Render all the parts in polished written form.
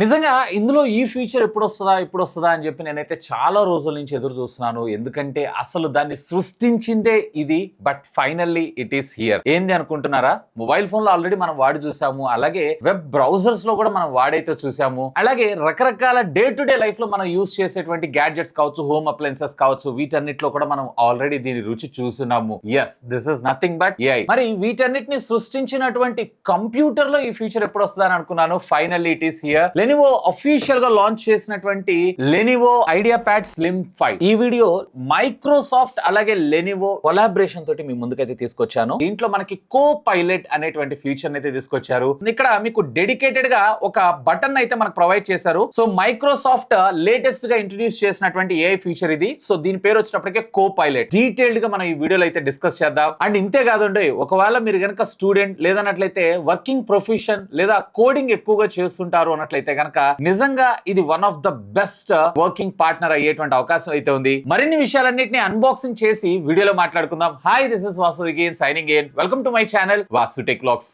నిజంగా ఇందులో ఈ ఫీచర్ ఎప్పుడొస్తదా అని చెప్పి నేనైతే చాలా రోజుల నుంచి ఎదురు చూస్తున్నాను. ఎందుకంటే అసలు దాన్ని సృష్టించిందే ఇది. But finally it is here. ఏంది అనుకుంటున్నారా? మొబైల్ ఫోన్ లో ఆల్రెడీ మనం వాడి చూసాము. అలాగే వెబ్ బ్రౌజర్స్ లో కూడా మనం వాడైతే చూసాము. అలాగే రకరకాల డే టు డే లైఫ్ లో మనం యూస్ చేసేటువంటి గ్యాడ్జెట్స్ కావచ్చు, హోమ్ అప్లయన్సెస్ కావచ్చు, వీటన్నిటిలో కూడా మనం ఆల్రెడీ దీని రుచి చూస్తున్నాము. Yes, this is nothing but AI. మరి వీటన్నిటిని సృష్టించినటువంటి కంప్యూటర్ లో ఈ ఫీచర్ ఎప్పుడు వస్తుందా అని అనుకున్నాను. Finally it is here. Lenovo official గా లాంచ్ చేసినటువంటి లెనోవో ఐడియా ప్యాడ్ స్లిమ్ 5. ఈ వీడియో మైక్రోసాఫ్ట్ అలాగే లెనోవో కొలాబరేషన్ తోటి మీ ముందుకైతే తీసుకొచ్చాను. దీంట్లో మనకి కో పైలట్ అనేటువంటి ఫీచర్ అయితే తీసుకొచ్చారు. ఇక్కడ మీకు డెడికేటెడ్ గా ఒక బటన్ అయితే మనకు ప్రొవైడ్ చేశారు. సో మైక్రోసాఫ్ట్ లేటెస్ట్ గా ఇంట్రడ్యూస్ చేసినటువంటి ఏఐ ఫీచర్ ఇది. సో దీని పేరు వచ్చినప్పటికే కో పైలట్. డీటెయిల్డ్ గా మనం ఈ వీడియోలో అయితే డిస్కస్ చేద్దాం. అండ్ ఇంతే కాదండి, ఒకవేళ మీరు కనుక స్టూడెంట్ లేదన్నట్లయితే వర్కింగ్ ప్రొఫెషన్ లేదా కోడింగ్ ఎక్కువగా చేస్తుంటారు అన్నట్లయితే కనుక నిజంగా ఇది one of the best working partner అయ్యేటువంటి అవకాశం అయితే ఉంది. మరిన్ని విషయాలన్నింటినీ అన్బాక్సింగ్ చేసి వీడియోలో మాట్లాడుకుందాం. Hi, this is Vasu again signing in. Welcome to my channel Vasu tech vlogs.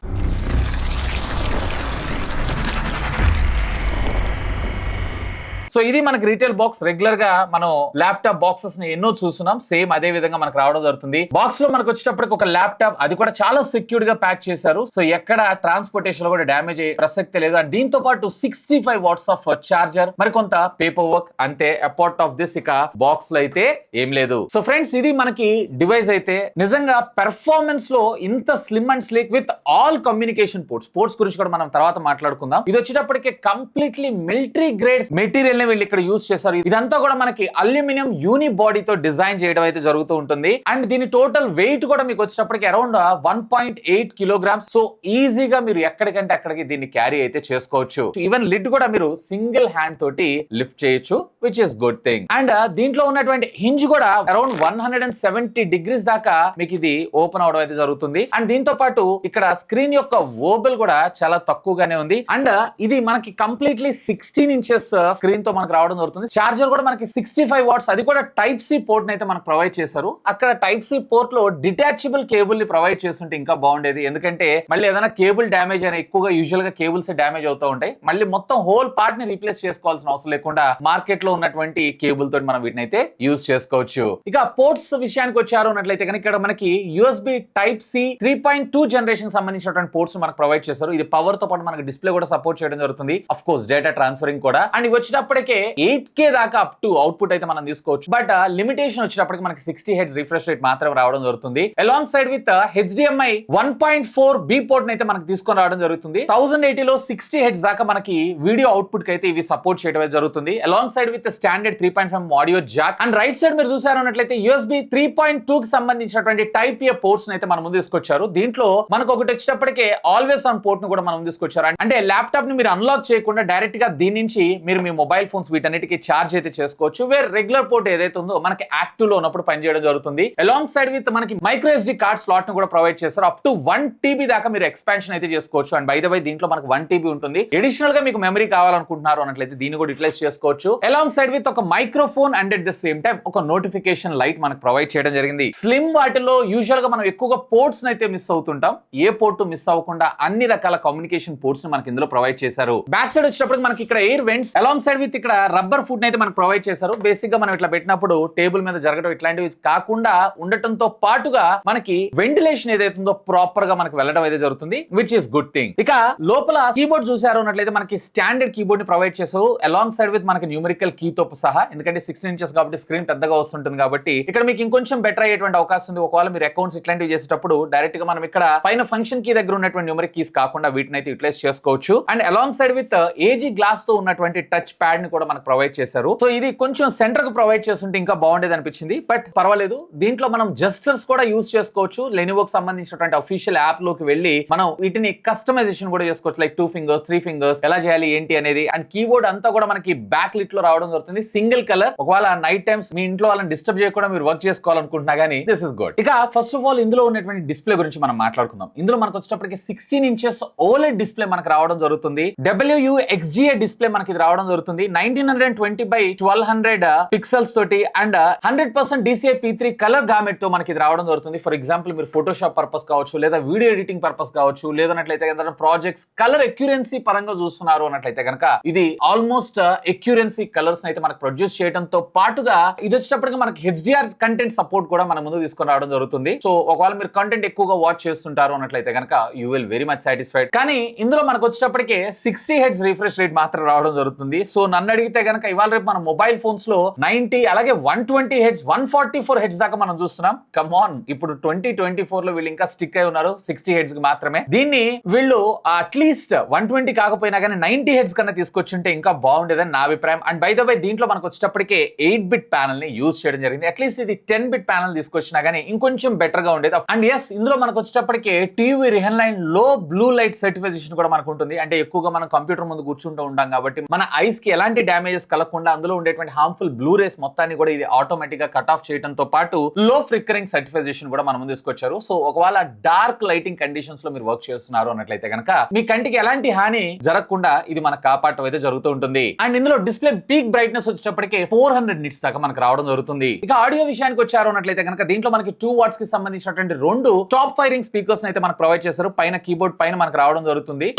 So ఇది మనకి రీటైల్ బాక్స్. రెగ్యులర్ గా మనం ల్యాప్టాప్ బాక్సెస్ ని ఎన్నో చూస్తున్నాం. సేమ్ అదే విధంగా మనకు రావడం జరుగుతుంది. బాక్స్ లో మనకు వచ్చేటప్పటికి ఒక ల్యాప్టాప్, అది కూడా చాలా సెక్యూర్డ్ గా ప్యాక్ చేశారు. సో ఎక్కడ ట్రాన్స్పోర్టేషన్ లో కూడా డ్యామేజ్ అయ్యే ప్రసక్తి లేదు. అండ్ దీంతో పాటు 65 వాట్స్ ఆఫ్ చార్జర్, మరి కొంత పేపర్ వర్క్, అంతే. అపార్ట్ ఆఫ్ దిస్ ఇక బాక్స్ లో అయితే ఏం లేదు. సో ఫ్రెండ్స్, ఇది మనకి డివైస్ అయితే నిజంగా పెర్ఫార్మెన్స్ లో ఇంత slim and sleek with all communication ports గురించి కూడా మనం తర్వాత మాట్లాడుకుందాం. ఇది వచ్చేటప్పటికి కంప్లీట్లీ మిలిటరీ గ్రేడ్ మెటీరియల్ వీళ్ళు ఇక్కడ యూజ్ చేశారు. ఇదంతా కూడా మనకి అల్యూమినియం యూని బాడీతో డిజైన్ చేయడం అయితే జరుగుతూ ఉంటుంది. అండ్ దీని టోటల్ వెయిట్ కూడా మీకు వచ్చేటప్పటికి అరౌండ్ 1.8 కిలోగ్రామ్స్. సో ఈజీగా మీరు ఎక్కడికంటే అక్కడికి దీన్ని క్యారీ అయితే చేసుకోవచ్చు. ఈవెన్ లిడ్ కూడా మీరు సింగిల్ హ్యాండ్ తోటి లిఫ్ట్ చేయొచ్చు, which is good thing. And దీంట్లో ఉన్నటువంటి హింజ్ కూడా అరౌండ్ 170 డిగ్రీస్ దాకా మీకు ఇది ఓపెన్ అవడం అయితే జరుగుతుంది. అండ్ దీంతో పాటు ఇక్కడ స్క్రీన్ యొక్క ఓబెల్ కూడా చాలా తక్కువగానే ఉంది. అండ్ ఇది మనకి కంప్లీట్లీ 16 ఇంచెస్ స్క్రీన్ తో మనకు రావడం జరుగుతుంది. చార్జర్ కూడా మనకి 65 వాట్స్, అది కూడా టైప్ సి పోర్ట్ అయితే మనకు ప్రొవైడ్ చేశారు. అక్కడ టైప్ సి పోర్ట్ లో డిటాచబుల్ కేబుల్ ని ప్రొవైడ్ చేస్తుంటే ఇంకా బాగుండేది. ఎందుకంటే మళ్ళీ ఏదైనా కేబుల్ డ్యామేజ్ అయినా, ఎక్కువగా యూజువల్ గా కేబుల్స్ డ్యామేజ్ అవుతూ ఉంటాయి, మళ్ళీ మొత్తం హోల్ పార్ట్ ని రీప్లేస్ చేసుకోవాల్సిన అవసరం లేకుండా మార్కెట్ లో ఉన్నటువంటి కేబుల్ తోటి మనం వీటిని అయితే యూజ్ చేసుకోవచ్చు. ఇక పోర్ట్స్ విషయానికి వచ్చారు అన్నట్లయితే కనుక ఇక్కడ మనకి యూఎస్బి టైప్ సి 3.2 జనరేషన్ సంబంధించినటువంటి పోర్ట్స్ మనకు ప్రొవైడ్ చేశారు. ఇది పవర్ తో పాటు మనకి డిస్ప్లే కూడా సపోర్ట్ చేయడం జరుగుతుంది. అఫ్ కోర్స్ డేటా ట్రాన్స్ఫరింగ్ కూడా. అండ్ ఇవి వచ్చేటప్పటికే 8K దాకా అప్ టు అవుట్పుట్ అయితే మనం తీసుకోవచ్చు. బట్ లిమిటేషన్ వచ్చినప్పటికి మనకి 60 హెర్ట్జ్ రిఫ్రెష్ రేట్ మాత్రం రావడం జరుగుతుంది. Along side with HDMI 1.4B port అయితే మనకి తీసుకొని రావడం జరుగుతుంది. 1080 లో 60 హెర్ట్జ్ దాకా మనకి వీడియో అవుట్పుట్ కి అయితే ఇవి సపోర్ట్ చేయడం జరుగుతుంది. Along side with standard 3.5 audio Jack. And right side మీరు చూసారన్నట్లయితే USB 3.2 కి సంబంధించినటువంటి టైప్ ఏ పోర్ట్స్ అయితే మనం ముందు తీసుకొచ్చారు. దీంట్లో మనకు ఒకటి వచ్చేటప్పటికే ఆల్వేస్ ఆన్ పోర్ట్ ను కూడా మనం తీసుకొచ్చారు. అంటే ల్యాప్టాప్ ని మీరు అన్లాక్ చేయకుండా డైరెక్ట్ గా దీని నుంచి మీరు మీ మొబైల్ ఫోన్స్ వీటన్నిటికీ ఛార్జ్ అయితే చేసుకోవచ్చు. వేరే రెగ్యులర్ పోర్ట్ ఏదైతే ఉందో మనకి యాక్టివ్ లో ఉన్నప్పుడు పనిచేయడం జరుగుతుంది. అలాంగ్ సైడ్ విత్ మనకి మైక్రో SD కార్డ్ స్లాట్ ను కూడా ప్రొవైడ్ చేస్తారు. అప్ టు 1 TB దాకా మీరు ఎక్స్పాన్షన్ అయితే చేసుకోవచ్చు. అండ్ బై ద వై దీంట్లో మనకు 1 TB ఉంటుంది. అడిషనల్ గా మీకు మెమరీ కావాలనుకుంటున్నారు అన్నట్లయితే దీన్ని కూడా యూటిలైజ్ చేసుకోవచ్చు. అలాంగ్ సైడ్ విత్ ఒక microphone and at the same time ఒక నోటిఫికేషన్ లైట్ మనకు ప్రొవైడ్ చేయడం జరిగింది. స్లిమ్ వాటిలో యూజువల్ గా మనం ఎక్కువగా పోర్ట్స్ అయితే మిస్ అవుతుంటాం. ఏ పోర్ట్ మిస్ అవ్వకుండా అన్ని రకాల కమ్యూనికేషన్ పోర్ట్స్ మనకి ఇందులో ప్రొవైడ్ చేశారు. బ్యాక్ సైడ్ వచ్చేటప్పుడు మనకి ఇక్కడ air vents, along side with ఇక్కడ రబ్బర్ ఫుడ్ అయితే మనకు ప్రొవైడ్ చేశారు. బేసిక్ గా మనం ఇట్లా పెట్టినప్పుడు టేబుల్ మీద జరగడం ఇట్లాంటివి కాకుండా ఉండటంతో పాటుగా మనకి వెంటిలేషన్ ఏదైతే ఉందో ప్రాపర్ గా మనకి వెళ్ళడం అయితే జరుగుతుంది, విచ్ ఇస్ గుడ్ థింగ్. ఇక లోపల కీబోర్డ్ చూసారు అన్నట్లయితే మనకి స్టాండర్డ్ కీబోర్డ్ ని ప్రొవైడ్ చేశారు. అలాంగ్ సైడ్ విత్ మనకి న్యూమరికల్ కీ తో సహా. ఎందుకంటే 16 ఇంచెస్ కాబట్టి స్క్రీన్ పెద్దగా వస్తుంటుంది కాబట్టి ఇక్కడ మీకు ఇంకొంచెం బెటర్ అయ్యేటువంటి అవకాశం ఉంది. ఒకవేళ మీరు అకౌంట్స్ ఇట్లాంటివి చేసేటప్పుడు డైరెక్ట్ గా మనం ఇక్కడ పైన ఫంక్షన్ కీ దగ్గర ఉన్నటువంటి న్యూమరిక్ కీస్ కాకుండా వీటిని అయితే యూటిలైజ్ చేసుకోవచ్చు. And alongside with AG glass తో ఉన్నటువంటి టచ్ ప్యాడ్ ని కూడా మనకు ప్రొవైడ్ చేశారు. సో ఇది కొంచెం సెంటర్ కు ప్రొవైడ్ చేస్తుంటే ఇంకా బాగుండేది అనిపించింది. బట్ పర్వాలేదు, దీంట్లో మనం జస్టర్స్ కూడా యూజ్ చేసుకోవచ్చు. లెనోవోకి సంబంధించినటువంటి అఫీషియల్ యాప్ లోకి వెళ్ళి మనం వీటిని కస్టమైజేషన్ కూడా చేసుకోవచ్చు. లైక్ 2 ఫింగర్స్ 3 ఫింగర్స్ ఎలా చేయాలి ఏంటి అనేది. అండ్ కీబోర్డ్ అంతా కూడా మనకి బ్యాక్ లిట్ లో రావడం జరుగుతుంది. Single colour. ఒకవేళ నైట్ టైమ్స్ మీ ఇంట్లో వాళ్ళని డిస్టర్బ్ చేయకుండా మీరు వర్క్ చేసుకోవాలనుకుంటున్నా గానీ దిస్ ఇస్ గుడ్. ఇక ఫస్ట్ ఆఫ్ ఆల్ ఇందులో ఉన్నటువంటి డిస్ప్లే గురించి మనం మాట్లాడుకుందాం. ఇందులో మనకు వచ్చేటప్పటికి 16 ఇంచెస్ OLED డిస్ప్లే మనకు రావడం జరుగుతుంది. WUXGA డిస్ప్లే మనకి రావడం జరుగుతుంది. 1920x1200 పిక్సెల్స్ తోటి and 100% DCI P3 colour gamut తో మనకి ఇది రావడం జరుగుతుంది. ఫర్ ఎగ్జాంపుల్ మీరు ఫోటోషాప్ పర్పస్ కావచ్చు, లేదా వీడియో ఎడిటింగ్ పర్పస్ కావచ్చు, లేదన్నట్లయితే ఏదైనా ప్రాజెక్ట్స్ కలర్ ఎక్యురెన్సీ పరంగా చూస్తున్నారు అన్నట్లయితే కనుక ఇది ఆల్మోస్ట్ ఎక్యురెన్సీ కలర్స్ అయితే మనకు ప్రొడ్యూస్ చేయడంతో పాటుగా ఇది వచ్చేటప్పటికి మనకి HDR కంటెంట్ సపోర్ట్ కూడా మన ముందు తీసుకొని రావడం జరుగుతుంది. సో ఒకవేళ మీరు కంటెంట్ ఎక్కువగా వాచ్ చేస్తుంటారు అన్నట్లయితే కనుక you will very much satisfied. కానీ ఇందులో మనకు వచ్చేటప్పటికి 60 Hz రిఫ్రెష్ రేట్ మాత్రం రావడం జరుగుతుంది. సో నన్ను అడిగితే కనుక ఇవాళ రేపు మన మొబైల్ ఫోన్స్ లో 90 అలాగే 120 Hz 144 Hz దాకా మనం చూస్తున్నాం. కమ్ ఆన్, ఇప్పుడు 2024 లో వీళ్ళు ఇంకా స్టిక్ అయి ఉన్నారు 60 Hz కి మాత్రమే. దీన్ని వీళ్ళు అట్లీస్ట్ 120 కాకపోయినా కానీ 90 Hz కన్నా తీసుకొచ్చుంటే ఇంకా బాగుండేదని నా అభిప్రాయం. అండ్ బై ద వే దీంట్లో మనకు వచ్చేటప్పటికే 8-bit ప్యానల్ ని యూజ్ చేయడం జరిగింది. అట్లీస్ట్ ఇది 10-bit ప్యానల్ తీసుకొచ్చినా కానీ ఇంకొంచెం బెటర్ గా ఉండేది. అండ్ ఎస్, ఇందులో మనకు వచ్చేటప్పటికే టీవీ రిహెన్లైన్ లో బ్లూ లైట్ సర్టిఫికేషన్ కూడా మనకు ఉంటుంది. అంటే ఎక్కువగా మనం కంప్యూటర్ ముందు కూర్చుంటూ ఉంటాం కాబట్టి మన ఐస్ కి ఎలాంటి డ్యామేజెస్ కలగకుండా అందులో ఉండేటువంటి హార్మ్ఫుల్ బ్లూ రేస్ మొత్తాన్ని కూడా ఇది ఆటోమేటిక్ గా కట్ ఆఫ్ చేయడంతో పాటు లో ఫ్లిక్కరింగ్ సర్టిఫికేషన్ కూడా మనం ముందు తీసుకొచ్చారు. సో ఒకవేళ డార్క్ లైటింగ్ కండిషన్స్ లో మీరు వర్క్ చేస్తున్నారు అన్నట్లయితే కనుక మీ కంటికి ఎలాంటి హాని జరగకుండా ఇది మనకు కాపాడటం అయితే జరుగుతూ ఉంటుంది. అండ్ ఇందులో డిస్ప్లే పీక్ బ్రైట్నెస్ వచ్చేటప్పటికే 400 nits దాకా మనకు రావడం జరుగుతుంది. ఇక ఆడియో విషయానికి వచ్చారు అన్నట్లయితే కనుక దీంట్లో మనకి 2 watts కి సంబంధించినటువంటి 2 టాప్ ఫైరింగ్ స్పీకర్స్ అయితే మనకు ప్రొవైడ్ చేశారు. పైన కీబోర్డ్ పైన మనకు రావడం జరుగుతుంది.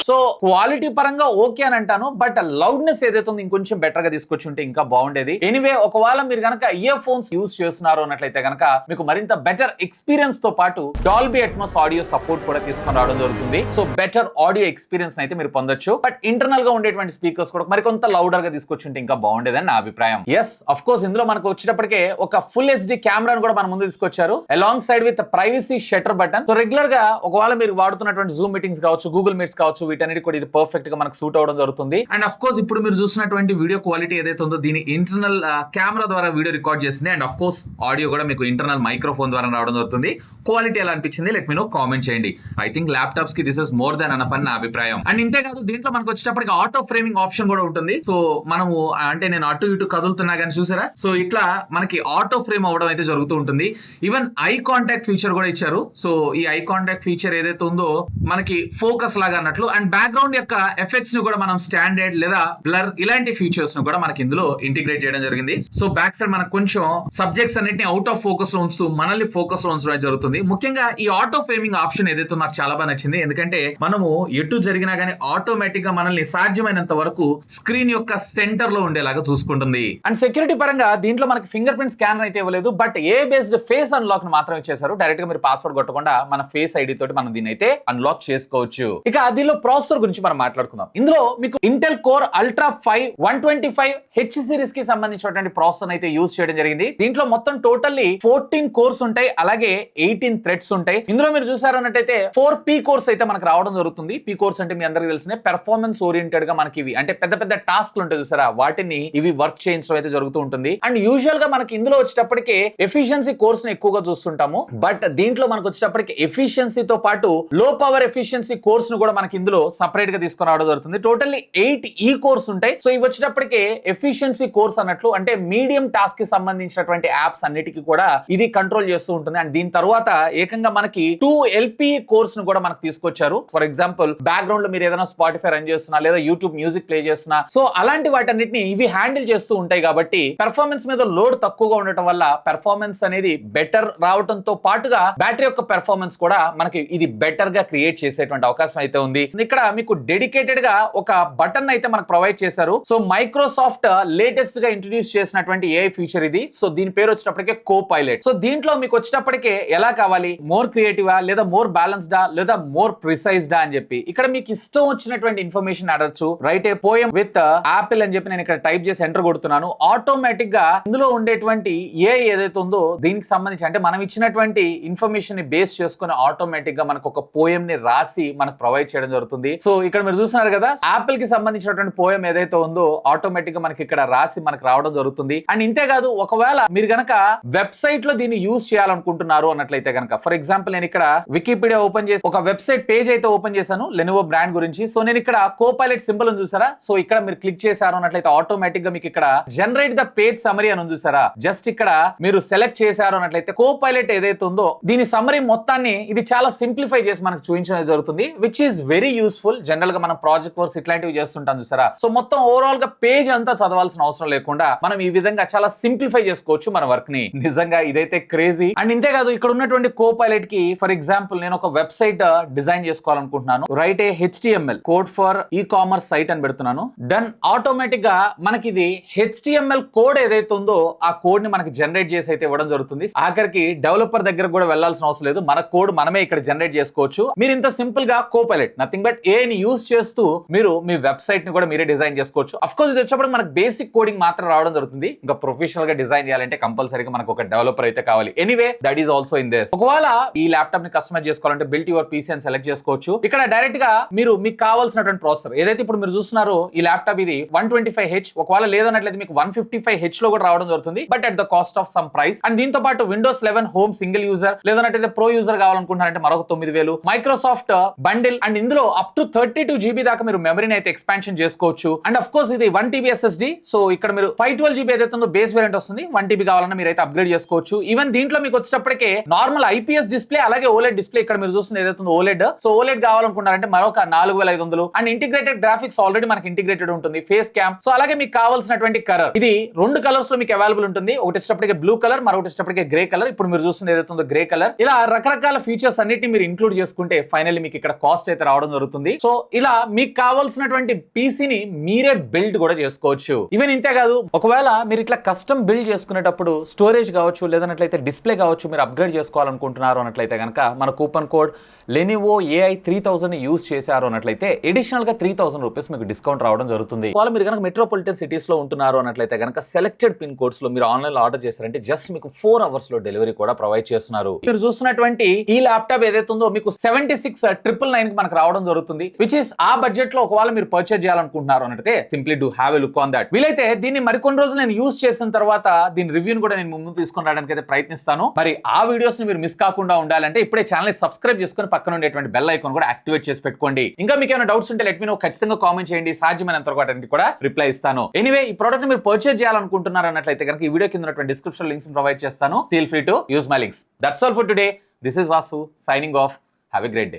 సో క్వాలిటీ పరంగా ఓకే అని అంటాను, బట్ లౌడ్నెస్ ఏదైతే ఉందో ఇంకొంచెం బెటర్ గా తీసుకొచ్చి ఉంటే ఇంకా బాగుండేది. ఎనీవే ఒకవేళ మీరు కనుక ఇయర్ ఫోన్స్ యూస్ చేస్తున్నారు అన్నట్లయితే కనుక మీకు మరింత బెటర్ ఎక్స్పీరియన్స్ తో పాటు డాల్బీ అట్మాస్ ఆడియో సపోర్ట్ కూడా తీసుకొని రావడం జరుగుతుంది. సో బెటర్ ఆడియో ఎక్స్పీరియన్స్ అయితే మీరు పొందొచ్చు. బట్ ఇంటర్నల్ గా ఉండేటువంటి స్పీకర్స్ కూడా మరికొంత లౌడర్ గా తీసుకొచ్చి ఉంటే ఇంకా బాగుండేదని నా అభిప్రాయం. ఎస్, అఫ్ కోర్స్ ఇందులో మనకు వచ్చేటప్పటికే ఒక ఫుల్ HD కెమెరాను కూడా మన ముందు తీసుకొచ్చారు along side with privacy shutter button. So regular గా ఒకవేళ మీరు వాడుతున్నటువంటి జూమ్ మీటింగ్స్ కావచ్చు, గూగుల్ మీట్స్ కావచ్చు, వీటన్నిటి కూడా ఇది పర్ఫెక్ట్ గా మనకు సూట్ అవడం జరుగుతుంది. అండ్ అఫ్ కోర్స్ ఇప్పుడు మీరు చూసినటువంటి వీడియో క్వాలిటీ ఏదైతే ఉందో దీని ఇంటర్నల్ కెమెరా ద్వారా వీడియో రికార్డ్ చేసింది. అండ్ అఫ్ కోర్స్ ఆడియో కూడా మీకు ఇంటర్నల్ మైక్రోఫోన్ ద్వారా రావడం జరుగుతుంది. క్వాలిటీ ఎలా అనిపించింది లెట్ మీ నో, కామెంట్ చేయండి. ఐ థింక్ ల్యాప్టాప్స్ కి this is more than enough అని నా అభిప్రాయం. అండ్ ఇంతే కాదు, దీంట్లో మనకు వచ్చేటప్పటికి ఆటో ఫ్రేమింగ్ ఆప్షన్ కూడా ఉంటుంది. సో మనము అంటే నేను అటు ఇటు కదులుతున్నా కానీ చూసారా, సో ఇట్లా మనకి ఆటో ఫ్రేమ్ అవ్వడం అయితే జరుగుతూ ఉంటుంది. ఈవెన్ ఐ కాంటాక్ట్ ఫీచర్ కూడా ఇచ్చారు. సో ఈ ఐ కాంటాక్ట్ ఫీచర్ ఏదైతే ఉందో మనకి ఫోకస్ లాగా అన్నట్లు. అండ్ బ్యాక్గ్రౌండ్ యొక్క ఎఫెక్ట్స్ ను కూడా మనం స్టాండర్డ్ లేదా బ్లర్ ఇలాంటి ఫీచర్స్ ను కూడా మనకి ఇందులో ఇంటిగ్రేట్ చేయడం జరిగింది. సో బ్యాక్ సైడ్ మనకు కొంచెం సబ్జెక్ట్స్ అన్నిటిని అవుట్ ఆఫ్ ఫోకస్ లో ఉంచుతూ మనల్ని ఫోకస్ లో ఉంచడం జరుగుతుంది. ముఖ్యంగా ఈ ఆటో ఫ్రేమింగ్ ఆప్షన్ ఏదైతే నాకు చాలా బాగా నచ్చింది. ఎందుకంటే మనము ఎటు జరిగినా కానీ ఆటోమేటిక్ గా మనల్ని సాధ్యమైనంత వరకు స్క్రీన్ యొక్క సెంటర్ లో ఉండేలాగా చూసుకుంటుంది. అండ్ సెక్యూరిటీ పరంగా దీంట్లో మనకి ఫింగర్ ప్రింట్ స్కానర్ అయితే ఇవ్వలేదు, but A based face unlock ని మాత్రం ఇచ్చేసారు. డైరెక్ట్ గా మీరు పాస్వర్డ్ కొట్టకుండా మన ఫేస్ ఐడి తోటి మనం దీన్ని అయితే అన్లాక్ చేసుకోవచ్చు. ఇక దీనిలో ప్రాసెసర్ గురించి మనం మాట్లాడుకుందాం. ఇందులో మీకు Intel core ultra 5 125 H series కి సంబంధించినటువంటి ప్రాసెసర్ అయితే యూజ్ చేయడం జరిగింది. దీంట్లో మొత్తం టోటల్లీ 14 కోర్స్ ఉంటాయి, అలాగే 18 థ్రెడ్స్ ఉంటాయి. ఇందులో మీరు చూసారన్నట్టయితే 4 P కోర్స్ అయితే మనకు రావడం జరుగుతుంది. P కోర్స్ అంటే మీ అందరికీ తెలిసిందే పెర్ఫార్మెన్స్ ఓరియంటెడ్ గా మనకి ఇవి అంటే పెద్ద పెద్ద టాస్క్లు ఉంటాయి చూసారా, వాటిని ఇవి వర్క్ చేయించడం అయితే జరుగుతూ ఉంటుంది. అండ్ యూజువల్ గా మనకి ఇందులో వచ్చేటప్పటికి ఎఫిషియన్సీ కోర్స్ ని ఎక్కువగా చూస్తుంటాము, బట్ దీంట్లో మనకు వచ్చేటప్పటికి ఎఫిషియన్సీతో పాటు లో పవర్ ఎఫిషియన్సీ కోర్స్ ను కూడా మనకి ఇందులో సపరేట్ గా తీసుకుని రావడం జరుగుతుంది. టోటల్లీ 8 ఈ కోర్స్ ఉంటాయి. సో ఇవి వచ్చేటప్పటికి ఎఫిషియన్సీ కోర్స్ అన్నట్లు, అంటే మీడియం టాస్క్ కి సంబంధించినటువంటి యాప్స్ అన్నిటికీ కూడా ఇది కంట్రోల్ చేస్తూ ఉంటుంది. అండ్ దీని తర్వాత ఏకంగా మనకి 2 LPE కోర్స్ ను కూడా మనకు తీసుకొచ్చారు. ఫర్ ఎగ్జాంపుల్ బ్యాక్గ్రౌండ్ లో మీరు ఏదైనా స్పాటిఫై రన్ చేస్తున్నా లేదా యూట్యూబ్ మ్యూజిక్ ప్లే చేస్తున్నా, సో అలాంటి వాటన్నిటిని ఇవి హ్యాండిల్ చేస్తూ ఉంటాయి. కాబట్టి పెర్ఫార్మెన్స్ మీద లోడ్ తక్కువగా ఉండటం వల్ల పెర్ఫార్మెన్స్ అనేది బెటర్ రావడంతో పాటుగా బ్యాటరీ యొక్క పెర్ఫార్మెన్స్ కూడా మనకి ఇది బెటర్ గా క్రియేట్ చేసేటువంటి అవకాశం అయితే ఉంది. ఇక్కడ మీకు డెడికేటెడ్ గా ఒక బటన్ అయితే మనకు ప్రొవైడ్ చేశారు. సో మైక్రోసాఫ్ట్ లేటెస్ట్ గా ఇంట్రడ్యూస్ చేసినటువంటి AI ఫీచర్ ఇది. సో దీని పేరు వచ్చేటప్పటికే కో పైలట్. సో దీంట్లో మీకు వచ్చేటప్పటికే ఎలా కావాలి, మోర్ క్రియేటివా లేదా మోర్ బ్యాలెన్స్డా లేదా మోర్ ప్రిసైజ్డా అని చెప్పి ఇక్కడ మీకు ఇష్టం వచ్చినటువంటి ఇన్ఫర్మేషన్ అడగచ్చు. Right a poem with Apple అని చెప్పి నేను ఇక్కడ టైప్ చేసి ఎంటర్ కొడుతున్నాను. ఆటోమేటిక్ గా ఇందులో ఉండేటువంటి AI ఏదైతే ఉందో దీనికి సంబంధించి అంటే మనం ఇచ్చినటువంటి ఇన్ఫర్మేషన్ ని బేస్ చేసుకుని ఆటోమేటిక్ గా మనకు ఒక పోయం ని రాసి మనకు ప్రొవైడ్ చేయడం జరుగుతుంది. సో సో ఇక్కడ మీరు చూస్తున్నారు కదా, యాపిల్ కి సంబంధించినటువంటి పోయం ఏదైతే ఉందో ఆటోమేటిక్ గా మనకి ఇక్కడ రాసి మనకి రావడం జరుగుతుంది. అండ్ ఇంతేకాదు, ఒకవేళ మీరు గనక వెబ్సైట్ లో దీన్ని యూజ్ చేయాలనుకుంటున్నారు అన్నట్లయితే కనుక, ఫర్ ఎగ్జాంపుల్ నేను ఇక్కడ వికీపీడియా ఓపెన్ చేసి ఒక వెబ్సైట్ పేజ్ అయితే ఓపెన్ చేశాను లెనోవో బ్రాండ్ గురించి. సో నేను ఇక్కడ కోపైలట్ సింబల్ ఉంది చూసారా, సో ఇక్కడ మీరు క్లిక్ చేశారు అన్నట్లయితే ఆటోమేటిక్ గా మీకు ఇక్కడ జనరేట్ ద పేజ్ సమరీ అని ఉంది చూసారా, జస్ట్ ఇక్కడ మీరు సెలెక్ట్ చేశారు అన్నట్లయితే కోపైలట్ ఏదైతే ఉందో దీని సమరీ మొత్తాన్ని ఇది చాలా సింప్లిఫై చేసి మనకు చూపించడం జరుగుతుంది, which is very useful. General గా మనం ప్రాజెక్ట్ వర్క్స్ ఇట్లాంటివి చేస్తుంటాం చూసారా, సో మొత్తం ఓవరాల్ గా పేజ్ అంతా చదవాల్సిన అవసరం లేకుండా మనం ఈ విధంగా చాలా సింప్లిఫై చేసుకోవచ్చు మన వర్క్ ని. నిజంగా ఇదైతే క్రేజీ. అండ్ ఇంతేకాదు, ఇక్కడ ఉన్నటువంటి కోపైలట్ కి ఫర్ ఎగ్జాంపుల్ నేను ఒక వెబ్సైట్ డిజైన్ చేసుకోవాలనుకుంటున్నాను, right a HTML code for ecommerce site అని పెడుతున్నాను, డన్. ఆటోమేటిక్ గా మనకి ఇది HTML కోడ్ ఏదైతే ఉందో ఆ కోడ్ ని మనకి జనరేట్ చేసి అయితే ఇవ్వడం జరుగుతుంది. ఆఖరికి డెవలపర్ దగ్గర కూడా వెళ్లాల్సిన అవసరం లేదు, మన కోడ్ మనమే ఇక్కడ జనరేట్ చేసుకోవచ్చు. మీరు ఇంత సింపుల్ గా కోపైలట్ నథింగ్ బట్ ఏ ని యూజ్ చేస్తూ మీరు మీ వెబ్సైట్ ని కూడా మీరే డిజైన్ చేసుకోవచ్చు. అఫ్ కోర్స్ ఇది వచ్చేప్పుడు మనకు బేసిక్ కోడింగ్ మాత్రం రావడం జరుగుతుంది, ఇంకా ప్రొఫెషనల్ గా డిజైన్ చేయాలంటే కంపల్సరీగా మనకు ఒక డెవలపర్ అయితే కావాలి. Anyway that is also in this. ఒకవేళ ఈ ల్యాప్టాప్ ని కస్టమైజ్ చేసుకోవాలంటే బిల్ట్ యువర్ పీసీ అని సెలెక్ట్ చేసుకోవచ్చు. ఇక్కడ డైరెక్ట్ గా మీరు మీకు కావాల్సినటువంటి ప్రాసెసర్ ఏదైతే ఇప్పుడు మీరు చూస్తున్నారో ఈ ల్యాప్టాప్ ఇది 125H, ఒకవేళ లేదన్నట్లయితే మీకు 155H లో కూడా రావడం జరుగుతుంది, but at the cost of some price. And దీంతో పాటు విండోస్ 11 హోమ్ సింగిల్ యూజర్, లేదన్నట్లయితే ప్రో యూజర్ కావాలనుకుంటున్నారంటే మరొక 9000, మైక్రోసాఫ్ట్ బండిల్, అండ్ ఇందులో అప్ టు 32 GB దాకా మీరు మెమరీని అయితే ఎక్స్పాన్షన్ చేసుకోవచ్చు. అండ్ అఫ్ కోర్స్ ఇది 1 TB SSD. సో ఇక్కడ మీరు 512 GB ఏదైతే ఉందో బేస్ వేరియంట్ వస్తుంది, 1 TB కావాలన్నా మీరు అయితే అప్గ్రేడ్ చేసుకోవచ్చు. ఈవెన్ దీంట్లో మీకు వచ్చేటప్పటికే నార్మల్ IPS డిస్ప్లే అలాగే OLED డిస్ప్లే ఇక్కడ మీరు చూస్తుంది ఏదైతే ఉందో OLED. సో OLED కావాలనుకుంటారంటే మరొక 4500. అండ్ ఇంటిగ్రేటెడ్ గ్రాఫిక్స్ ఆల్రెడీ మనకి ఇంటిగ్రేటెడ్ ఉంటుంది, ఫేస్ క్యామ్. సో అలాగే మీకు కావాల్సినటువంటి కలర్ ఇది 2 కలర్స్ లో మీకు అవైలబుల్ ఉంటుంది, ఒకటి వచ్చేటప్పటికే బ్లూ కలర్, మరొకటి వచ్చేటప్పటికే గ్రే కలర్. ఇప్పుడు మీరు చూస్తుంది ఏదైతే ఉందో గ్రే కలర్. ఇలా రకరకాల ఫీచర్స్ అన్నిటిని మీరు ఇంక్లూడ్ చేసుకుంటే ఫైనల్లీ మీకు ఇక్కడ కాస్ట్ అయితే రావడం జరుగుతుంది. సో ఇలా మీకు కావాల్సినటువంటి పీసీని మీరే బిల్డ్ కూడా చేసుకోవచ్చు. ఈవెన్ ఇంతే కాదు, ఒకవేళ మీరు ఇట్లా కస్టమ్ బిల్డ్ చేసుకునేటప్పుడు స్టోరేజ్ కావచ్చు లేదన్నట్లయితే డిస్ప్లే కావచ్చు మీరు అప్గ్రేడ్ చేసుకోవాలనుకుంటున్నారు అన్నట్లయితే కనుక మన coupon code Lenovo AI 3000 use చేశారు అన్నట్లయితే అడిషనల్ గా 3000 రూపీస్ మీకు డిస్కౌంట్ రావడం జరుగుతుంది. ఒకవేళ మీరు కనుక మెట్రోపాలిటన్ సిటీస్ లో ఉంటున్నారు అన్నట్లయితే కనుక సెలెక్టెడ్ పిన్ కోడ్స్ లో మీరు ఆన్లైన్ లో ఆర్డర్ చేశారంటే జస్ట్ మీకు 4 hours లో డెలివరీ కూడా ప్రొవైడ్ చేస్తున్నారు. మీరు చూస్తున్నటువంటి ఈ ల్యాప్టాప్ ఏదైతే ఉందో మీకు 76,999 కి మనకు రావడం జరుగుతుంది, విచ్ ఇస్ ఆ బడ్జెట్ లో ఒకవేళ మీరు పర్చేజ్ చేయాలనుకుంటున్నారు అంటే simply do have a look on that. వీలైతే దీన్ని మరికొన్ని రోజులు నేను యూజ్ చేసిన తర్వాత దీని రివ్యూని కూడా నేను ముందు తీసుకొని రావడానికి అయితే ప్రయత్నిస్తాను. మరి ఆ వీడియోస్ ని మీరు మిస్ కాకుండా ఉండాలంటే ఇప్పుడే ఛానల్ సబ్స్క్రైబ్ చేసుకొని పక్కన ఉండేటువంటి బెల్ ఐకాన్ కూడా యాక్టివేట్ చేసి పెట్టుకోండి. ఇంకా మీకు ఏమైనా డౌట్స్ ఉంటే లెట్ మీ నో, ఖచ్చితంగా కామెంట్ చేయండి, సాధ్యమైనంత వరకు కూడా రిప్లై ఇస్తాను. ఎనీవే ఈ ప్రోడక్ట్ ని మీరు పర్చేజ్ చేయాలనుకుంటున్నారు అన్నట్లయితే కనుక ఈ వీడియో కింద ఉన్నటువంటి డిస్క్రిప్షన్ లింక్స్ ప్రొవైడ్ చేస్తాను. Feel free to use my links. That's all for today. This is Vasu signing off. Have a great day.